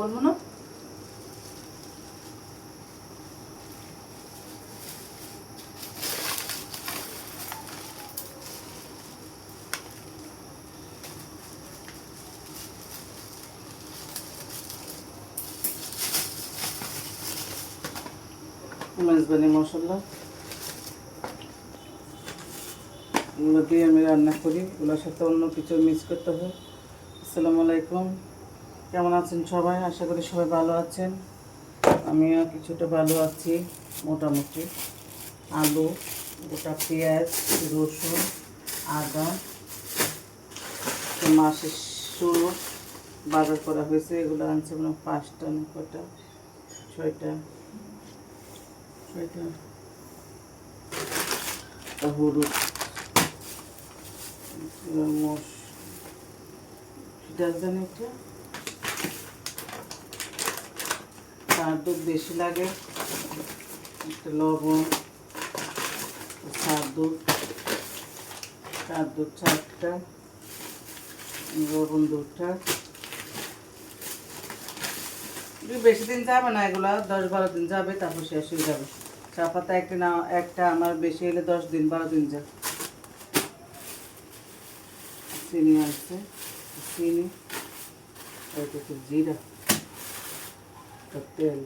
বলবো না মেজবানি মশলা এগুলো দিয়ে আমি রান্না করি, এগুলোর সাথে অন্য কিছু মিক্স করতে হয়। আসসালামু আলাইকুম, কেমন আছেন সবাই? আশা করি সবাই ভালো আছেন। আমিও কিছুটা ভালো আছি মোটামুটি। আলু, গোটা পেঁয়াজ, রসুন, আদা, মাছের শুরু বাজার করা হয়েছে। এগুলো আনছে মানে 5টা না কটা, 6টা হলুদ, জানি এটা তার দুধ বেশি লাগে, একটা লবণ, সার দুধ 4টা, লবণ 2টা। বেশি দিন যাবে না, এগুলো 10-12 দিন যাবে, তারপর শেষ হয়ে যাবে। চা পাতা একটা আমার বেশি হলে 10-12 দিন যাবে। চিনি আছে, চিনি, জিরা, তেল।